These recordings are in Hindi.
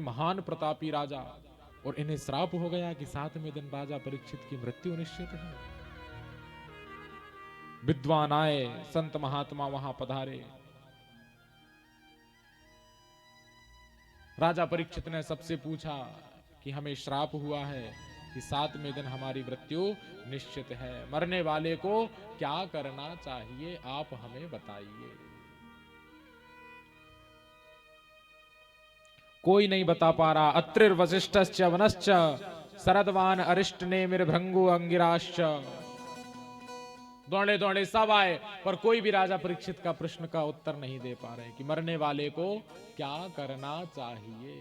महान प्रतापी राजा, और इन्हें श्राप हो गया कि 7वें दिन राजा परीक्षित की मृत्यु निश्चित है। विद्वान आए, संत महात्मा वहां पधारे। राजा परीक्षित ने सबसे पूछा कि हमें श्राप हुआ है कि 7वें दिन हमारी मृत्यु निश्चित है, मरने वाले को क्या करना चाहिए, आप हमें बताइए। कोई नहीं बता पा रहा। अत्रिर वशिष्ठश्च वनश्च शरदवान अरिष्ट ने मिर्भृंगु अंगिराश्च। दौड़े दौड़े सब आए, पर कोई भी राजा परीक्षित का प्रश्न का उत्तर नहीं दे पा रहे कि मरने वाले को क्या करना चाहिए।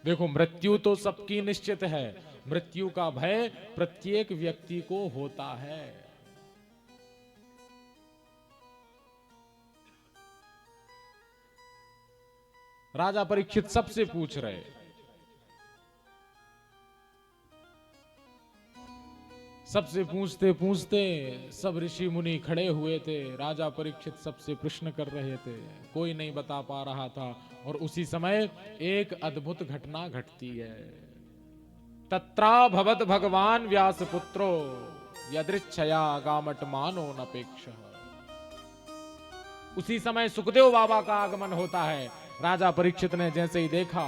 देखो, मृत्यु तो सबकी निश्चित है, मृत्यु का भय प्रत्येक व्यक्ति को होता है। राजा परीक्षित सबसे पूछ रहे। सबसे पूछते पूछते सब ऋषि मुनि खड़े हुए थे। राजा परीक्षित सबसे प्रश्न कर रहे थे, कोई नहीं बता पा रहा था। और उसी समय एक अद्भुत घटना घटती है। तत्रा भवत भगवान व्यास पुत्रो यदृच्छया गामट मानो नपेक्ष। उसी समय सुखदेव बाबा का आगमन होता है। राजा परीक्षित ने जैसे ही देखा,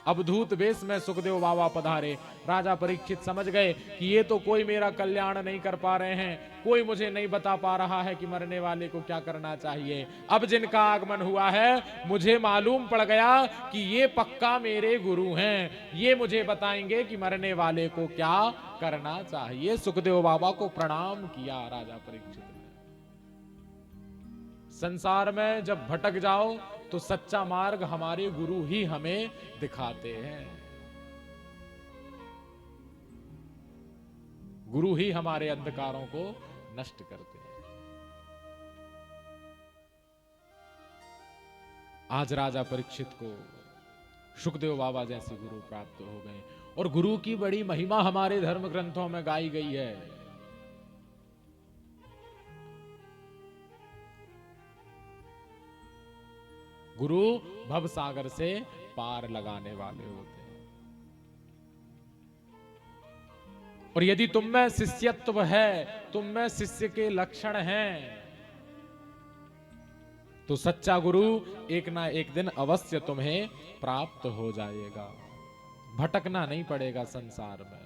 अवधूत वेश में सुखदेव बाबा पधारे। राजा परीक्षित समझ गए कि ये तो कोई मेरा कल्याण नहीं कर पा रहे हैं, कोई मुझे नहीं बता पा रहा है कि मरने वाले को क्या करना चाहिए। अब जिनका आगमन हुआ है, मुझे मालूम पड़ गया कि ये पक्का मेरे गुरु हैं, ये मुझे बताएंगे कि मरने वाले को क्या करना चाहिए। सुखदेव बाबा को प्रणाम किया राजा परीक्षित ने। संसार में जब भटक जाओ तो सच्चा मार्ग हमारे गुरु ही हमें दिखाते हैं। गुरु ही हमारे अंधकारों को नष्ट करते हैं। आज राजा परीक्षित को सुखदेव बाबा जैसे गुरु प्राप्त हो गए, और गुरु की बड़ी महिमा हमारे धर्म ग्रंथों में गाई गई है। गुरु भव सागर से पार लगाने वाले होते हैं। और यदि तुम में शिष्यत्व है, तुम में शिष्य के लक्षण हैं, तो सच्चा गुरु एक ना एक दिन अवश्य तुम्हें प्राप्त हो जाएगा। भटकना नहीं पड़ेगा संसार में।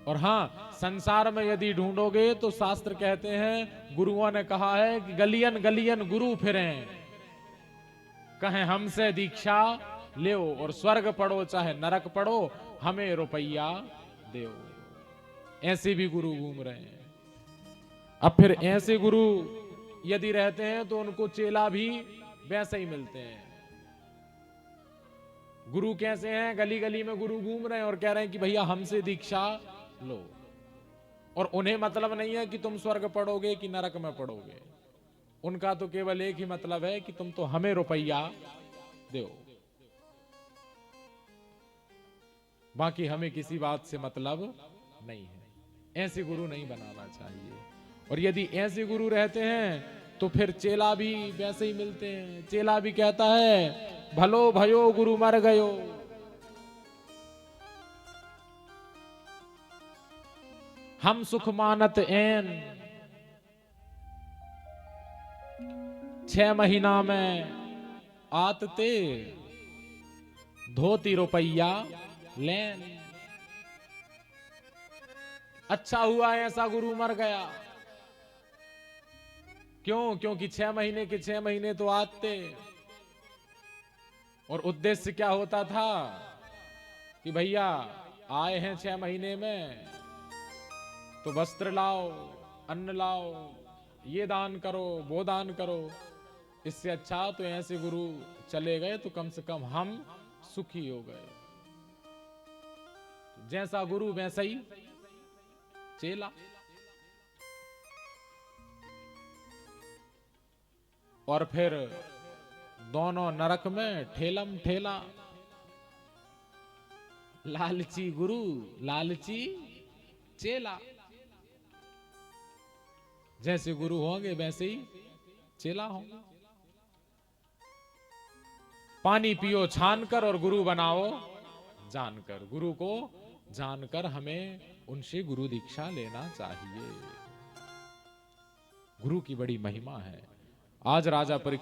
और हां, संसार में यदि ढूंढोगे तो शास्त्र कहते हैं, गुरुओं ने कहा है कि गलियन गलियन गुरु फिरें, कहें हमसे दीक्षा ले, और स्वर्ग पढ़ो चाहे नरक पढ़ो, हमें रुपया दो। ऐसे भी गुरु घूम रहे हैं। अब फिर ऐसे गुरु यदि रहते हैं तो उनको चेला भी वैसे ही मिलते हैं। गुरु कैसे हैं? गली गली में गुरु घूम रहे हैं और कह रहे हैं कि भैया हमसे दीक्षा लो। और उन्हें मतलब नहीं है कि तुम स्वर्ग पढ़ोगे कि नरक में पढ़ोगे। उनका तो केवल एक ही मतलब है कि तुम तो हमें रुपया दो, बाकी हमें किसी बात से मतलब नहीं है। ऐसे गुरु नहीं बनाना चाहिए। और यदि ऐसे गुरु रहते हैं तो फिर चेला भी वैसे ही मिलते हैं। चेला भी कहता है, भलो भयो गुरु मर गयो। हम सुख मानत एन, 6 महीना में आतते धोती रुपया लेन। अच्छा हुआ ऐसा गुरु मर गया। क्यों? क्योंकि 6 महीने के 6 महीने तो आते। और उद्देश्य क्या होता था कि भैया आए हैं 6 महीने में तो वस्त्र लाओ, अन्न लाओ, ये दान करो, वो दान करो। इससे अच्छा तो ऐसे गुरु चले गए तो कम से कम हम सुखी हो गए। जैसा गुरु वैसा ही चेला। और फिर दोनों नरक में ठेलम ठेला। लालची गुरु, लालची चेला। जैसे गुरु होंगे वैसे ही चेला होंगे। पानी पियो छान कर और गुरु बनाओ जानकर। गुरु को जानकर हमें उनसे गुरु दीक्षा लेना चाहिए। गुरु की बड़ी महिमा है। आज राजा परीक्षित